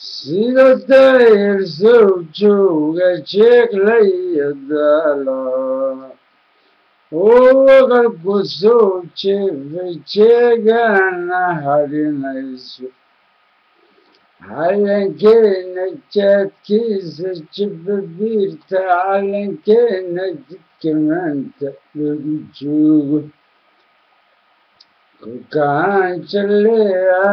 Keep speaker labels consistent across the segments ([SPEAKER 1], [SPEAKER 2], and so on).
[SPEAKER 1] sida dayr soo jooga jeeglayadaala ogalku soo jeefay jeegana hadhinayso calankeena jaadkiisa jabbabiirta calankeena jidka maanta lagu joogo kolkaan jaleeca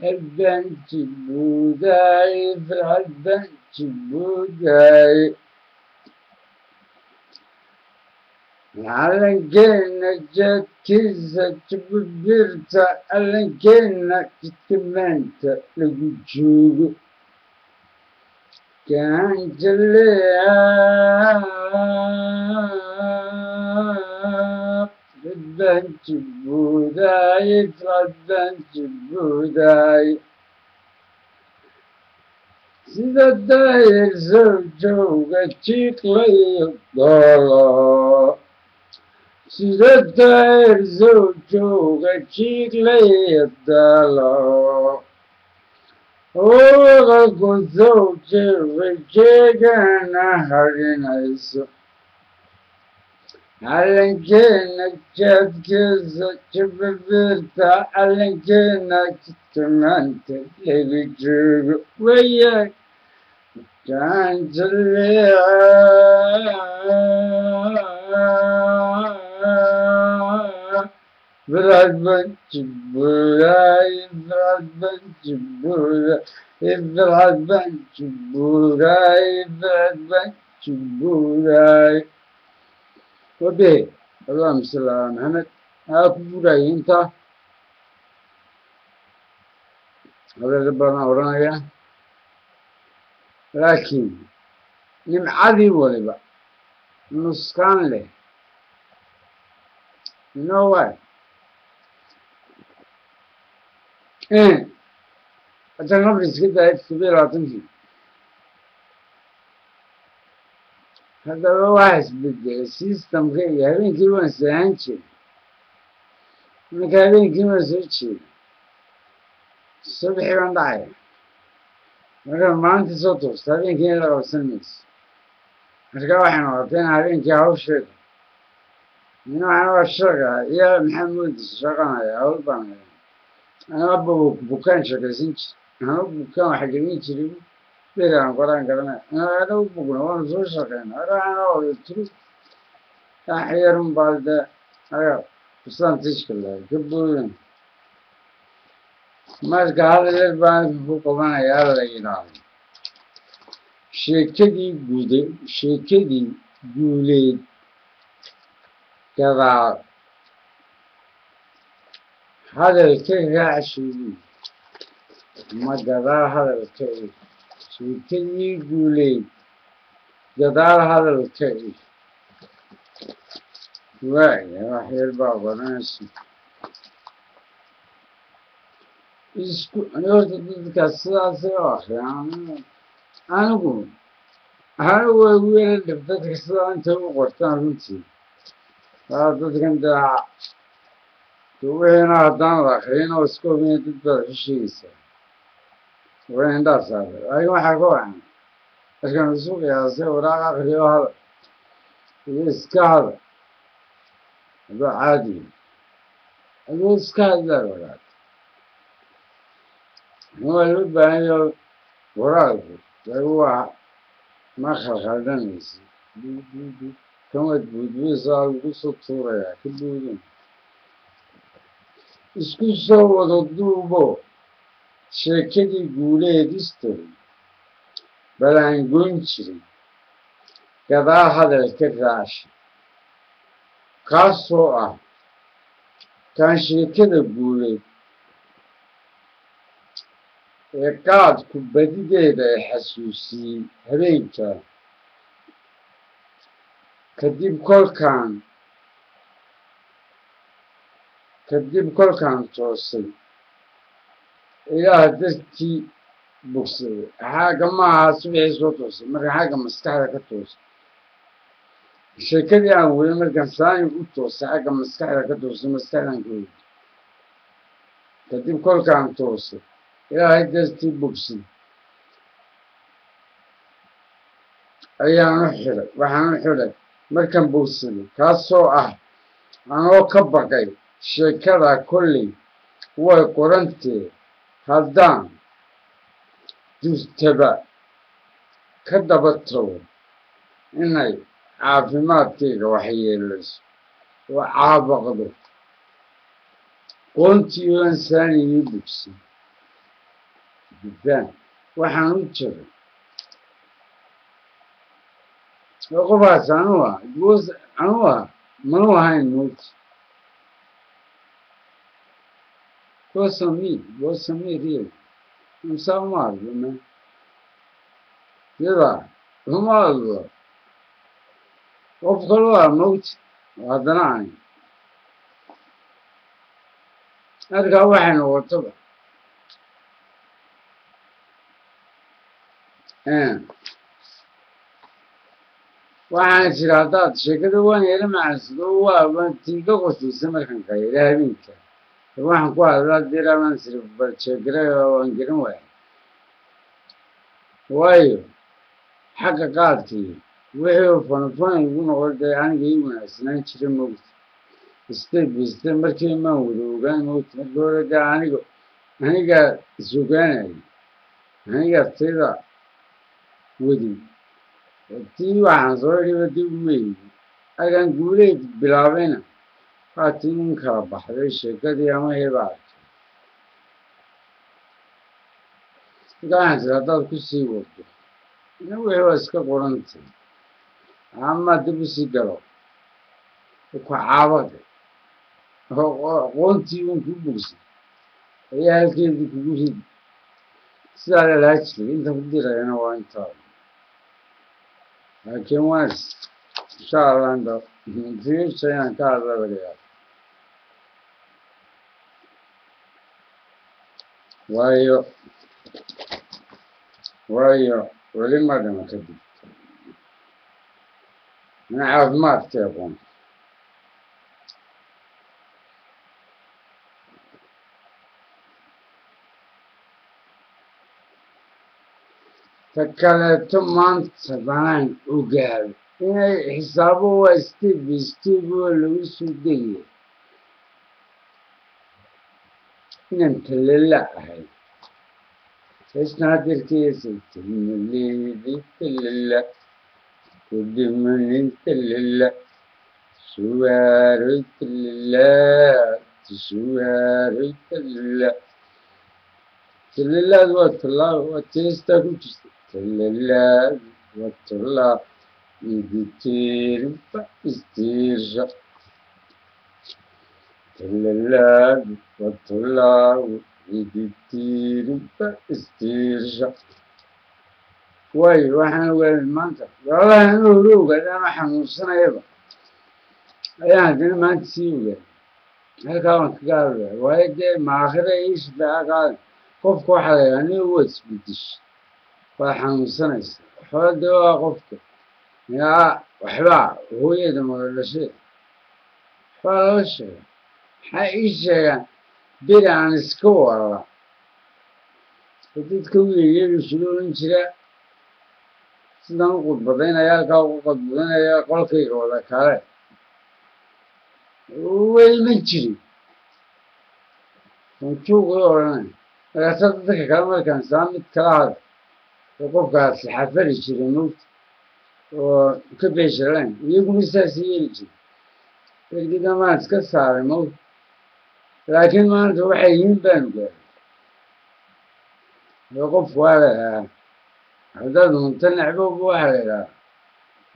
[SPEAKER 1] halbaan jibuudaay farxad baan jibuudaay calankeena jaadkiisa jabbabiirta calankeena jidka maanta lagu joogo kaan jaleeca halbaan jibuudaay farxad baan jibuudaay sida dayr soo jooga jiiqlayadaala sida dayr soo jooga jiiqlayadaala ogalku soo jeefay jeegana hadhinayso calankeena jaadkiisa jabbabiirta calankeena jidka maanta lagu joogo wayaay kaan jaleeca farxad baan jibuudaay farxad baan jibuudaay farxad baan jibuudaay farxad baan jibuudaay wabe allahuma salli ala maxamed aa ku buray inta hadallo badan odhanaya laakiin nimcadii waliba nuskaan leh you know why haddaan qabri iska daayay 27 haddaba waa isbedelay systemka iyo habeenkii waan seexan jiray marka habeenkii waan soo jeeda subaxii baan dhacaya marka maalintii soo toosta habeenkii la qabsan mayso marka waxay noqotay in habeenkii hawsheeda waxaan waa shaqa iyo maxamuud shaqanaya hawl baan anaba bukaan shaqaysan jir anaba bukaan waxa gelin jiray beeraan qoraan garanaya anaba bugna waan soo shaqeyna araana turu axyarun baalde aga percentageka lahay ka boodan marka hadaleer baan ku qabanayaa la yidhaahdo sheekadii guuleed gadaal hadalka raacshigii ma gadaal hadalka sheekadii guuleed gadaal hadalka waaya wax yar baa baranaysa isku horta dadkaas sidaasay u akhriyaan anigu way ugu yeelan dhib dadka sidaa intay u qortaan runtii waa dadkan daaca wixiina haddaan la akhriyin oo iska hubinaya dad baad xishigaysaa waa indhaa saaray laakiin waxaa ka wacan markaan isu qiyaasay waraaq akhriyo hadal iyo iska hadal adoo caadiya adoo iska hadlaa waraaq waa loo baahanyo waraaqku waa ma khalkhaldanaysa kan waad buudbuysaa lagu soo tuurayaa ka buudan isku soo wada duubo sheekadii guuleed history balaan goyn jiray gadaal hadalka raasha kaasoo ah kaan sheekada guuleed ee qaadku badideeda ay xasuusiyey habeenkaa kadib kolkaan toosay ilaah dartii bogsaday xagga maaha subaxii soo toosay marka xagga maskaxda ka toosay sheekadii aan weli markaan saani u toosay xagga maskaxda ka toosay maskaxdan ka weydi kadib kolkaan toosay ilaahay dartii bogsin ayaan u xidhay waxaan u xidhay markaan bogsaday kaasoo ah anoo ka baqay sheekada kolley way qorantee haddaan durtaba ka daba tago inay caafimaadkayga waxyeelayso oo caabaqdo qoontii oo insaanigii bogsin difaan waxaan u jiray qofaas anuu manu ahayn moogta goosami real imsaa uma hadlo me yadaa uma hadlo qof kaloo ah moogta haddana ahayn markaa waxay noqotaba waxaan jira haddaad sheekada waan yala macansado waa tiiga qoslaysa markan qayla habeenka waxaan ku hadlaa diraaman siri bal sheekada waan garan waaya waayo xagga qaadkii wixii fanfan igu noqon dee aniga ii wanaagsanaan jira moogta step by step markii maan wada ogaan moogta markii hore dee aniga isogaanaya aniga tayda wadi tii waxaan soo dhiba dib umeydi agaan guuleed bilaabayna waatii in kala baxday sheekadii ama hebaa markaa waxaan jira haddaad kusii wado ina wixii waa iska qorantay ama dib usii galo ku caabada qoontii un ku bogsan ayaa halkeedii kugu ridi sidaa lalaha jiray inta ku dirayana waa intaa laakiin waan insha allah inta future inaan ka hadla laga yaabo waayo weli ma dhama kadib min caafimaadka aqoon ta kaleeto maanta banaan ogaado inay xisaabo waa step by step oo lagu soo degayo inaan talala ahay isna hadirkiisa tilmaleedi talala kudimanin talala suwaaroy talala suwaaroy talala talalaad waa tallaabo waa teestaa ku jirta talalaad waa tallaab iditiirba istiirsha talalaad waa tallaabo iditiirba istiirsha waayo waxaan ogaaday maanta walaalaha inuu hore ogaada ama xanuunsanayaba ayaan haddana maanta sii ogaaday halkaa waan kaga hadlaya waayo dee maakhira iishbaa qaadan qofka waxaa la yidhaha nin waad isbedesha waad xanuunsanaysa waxba dee waa qofka yaa waxbaa hooyada madadhashee waxbaa loo sheega maxaa ii sheegaan beri aan iska wala dadka wiilyadu shuloolan jiraa sidaan u qudbadaynaya halkaa ugu qadbudanaya qolkayga wada kale way ma jirin sanjuuqii odhanay markaasa dadka kale markaan saa mid kala hada oo qofkaas xafari jiray moogta oo ka beeshalayn iyaguna saas yeeli jiray ergida maan iska saaray moogta laakiin maanta waxay yihiin baanu gaaray oo qofku waa la idhahaa haddaad hunta necboba waxaa la idhahaa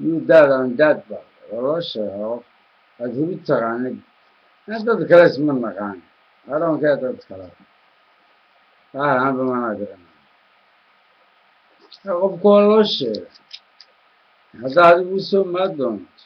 [SPEAKER 1] you dad on dad ba oo loo sheega qof aad hubi taqaanid dad kale isma naqaan adhoonkee dad kale ahanba manaa garana qofku waa loo sheega hadda adigu usoo maa doonto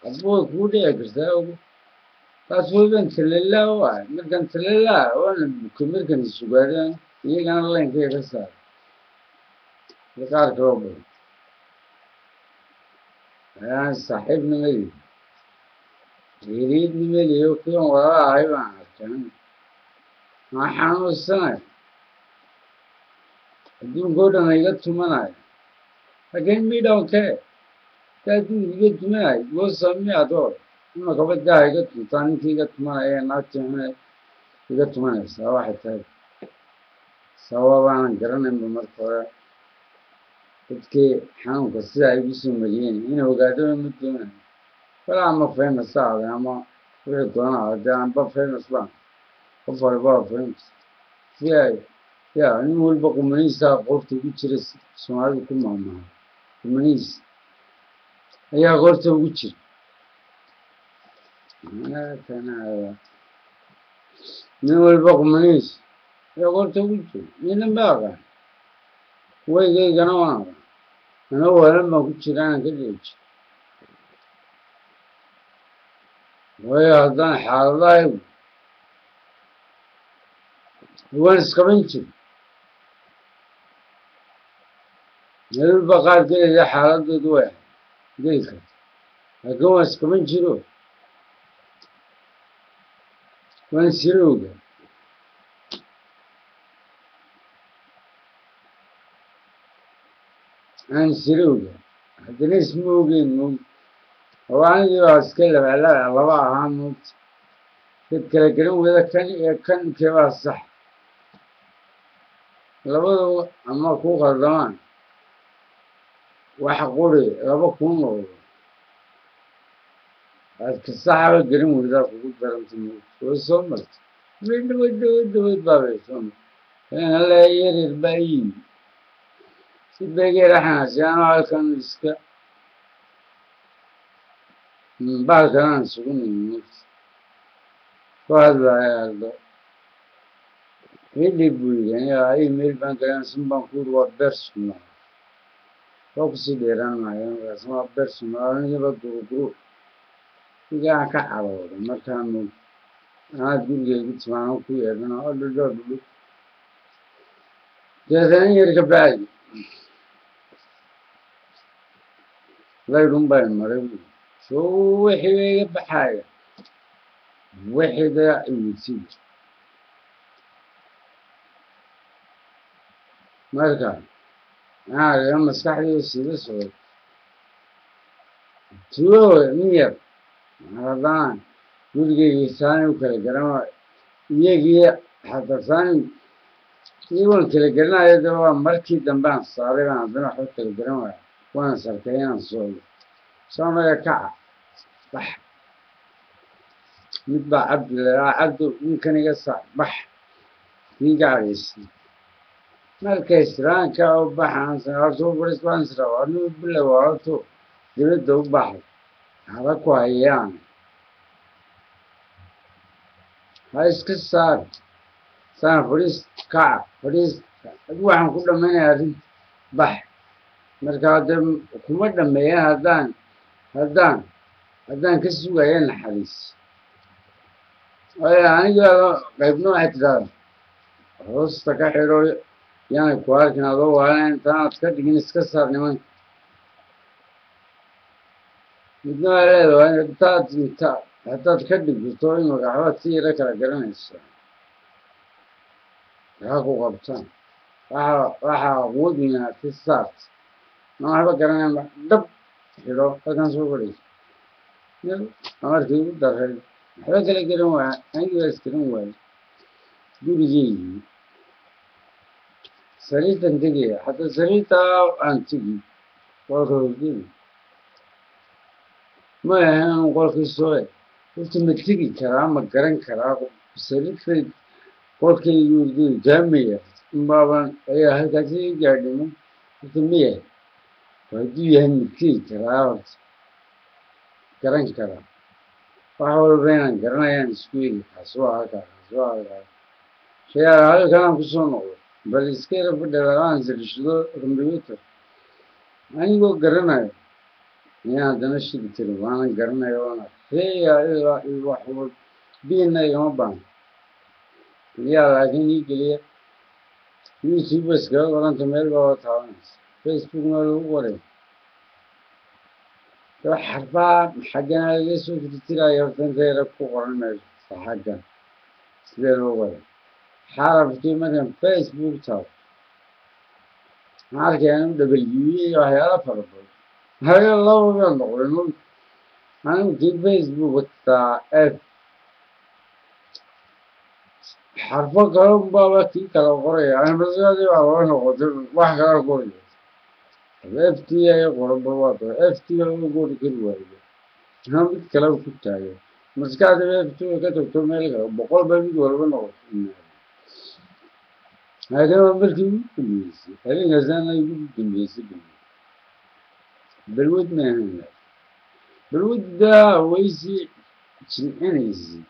[SPEAKER 1] adba way kuu dhici kartaa ogu taas wayban talelaa u ahay markan talelaa waana buka markan isugaadeen iyagana laynkay ka saara iyo qaar kaloo badan ayaan saaxiibnimadii hiriidnimadii oo kiiban wada ahay baan arkan ما حانو السنة الدين قولنا يقتمنا لكن ميدا أوكي تأتي يقتمنا يوصل أدور ما قبل ده يقتم ثاني في يقتمنا إيه ناتجنا يقتمنا سوا حتى سوا وانا قرنا بمركورة تبكي حانو كسر يبيسون مليين هنا وقادر مدونا فلا ما فهم الصعب أما ويقولنا هذا أنا بفهم أصلا بفهم يعني walba qumanihiisa qoorta ugu jira Soomaalidu ku maamulaha qumanihiisa ayaa qoorta ugu jira nin walba qumanihiisa ayaa qoorta ugu jira nina baaqa waygaygana waan aqaan ana waalan baan ku jira aan ka dhigi waayo haddaan xaaladahay waan isqaban jira meel baqaar gelaya xaaladoodu way geli karta laakiin waan isqaban jiro waan sirowga aan sirowga haddana isma ogeyn moog oo anigii waa iska laba ahaa moogta dad kala garan wada kan iyo kan keebaa sax labadaba ama ku qaldamaan wax qori laba kuu noqdo aad ka saxaba garan weydaa kugu daranta moogta way soo marta dhawayd baabay soo marta alla yaryar baa yimi si begeera xanaasyaano halkan iska baalkanaan isugu nimi moogta ku hadlaya ardo hidhib buu yidhi aniga email baan galansan baan ku yidhi waa bersuma waa kusii dheeraan maayo markaas waa bersuma anigaba guruguru igaan ka cadooda markaan anaad gurigaygu timaano ku yeedhana dhudhu deetana yar ka bacdi laydhun baan maray buui soo wixii ba iga baxaya wixii dayac iwidsiga marka maxaa dhiga maskaxdii sida socod tuwo nin yar haddaan gurigayga saani u kala garama iyagii hataa saani iyagoon kala garanayo de waa markii dambaan saaray baan haddana waxba kala garan waaya waan sarkay inaan sooyo soomaya kaca bax mid baa cabdi lahaa cabdu ninkan iga saac bax kii gacaysi markay siraanka u baxaan horta baris baan israa anigu bilow horto dibadda u baxay haba ku hayaan ha iska saar saan fadhiis kaca fadhiis adigu waxaan ku dhammaynaya arrinta bax marka hadde kuma dhammeeyaan haddaan ka sugaya naxariis waayo aniga qaybna waxay tidhahda hoosta ka xidho yaanay ku arkin adoo waalan intaanaad ka dhigin iska saar nimanka midna waa leedahay haddaad ka dhigto imaka waxbaad si yaro kala garanaysa kaa ku qabtaan waxaa awoodina ka saart ma waxba garanayn dhab xidho halkan soo fadhiisa markii ugu daray waxba kala garan waaya anigii baa iskaran waayay gurigeygii sariirtan tegaya hataa sariirtaa aan tegi qolka hordegi ma ahayn qolkii sooe horta ma tegi karaa ma garan karaa sariirtay qolkaygi hordegi gaamaya inbaaban ayaa halkaasi i gaadhimo horta miyahay hadduu yahay ma tegi karaa horta garan karaa wax walba inaan garanayaan isku egi kaas waa halkaa shayaal halkanaan kusoo noqdo bal iska yara fadhilaan sirishado combyuutar anigoo garanayo ayaan haddana shidi tiri waanan garanayo waana reeya ilaa wax walba biina igama baano keliyaa laakiin ii geliya youtube iskaga qoranta meel baa taabanaysa facebook ma lagu qoray xarbaa xaggana laga soo tirtiraayo horta inta yara ku qoran meesha xaggan sidee loo qoray xarafkii markaan facebook tago maxaan arkaya in w iyo waxyaala fara badan hayo lababa noqday aninkii facebook taa f xarfo kale unbaaba kii kala qoraya maskaxdii baa loo noqotay wax kala qoraya ft ay qoranba waa tahay ft laga qori kari waayo mid kale ku taagan maskaxda ft ka tagto meel kale boqol ba mid walba noqotay هذا مركي بالميسي هذا غزانا يقول بالميسي بالود ما هنا بالود ده ويسي تنعنيسي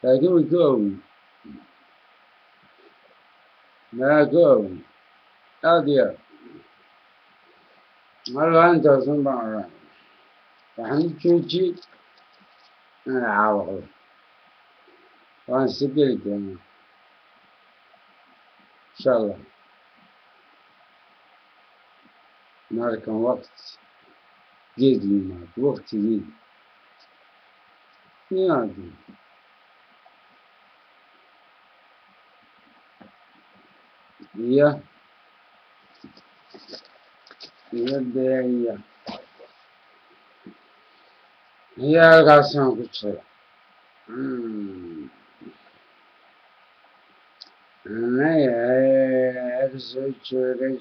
[SPEAKER 1] لكن يكون ما يكون هذا مرة أنت أصلا مرة وحن تشوشي أنا عاوض وأنا سكرت أنا إن شاء الله مالكم وقت جيد لي وقت جيد يعني هي هي القاسم كتير أنا يا أرزو شغلي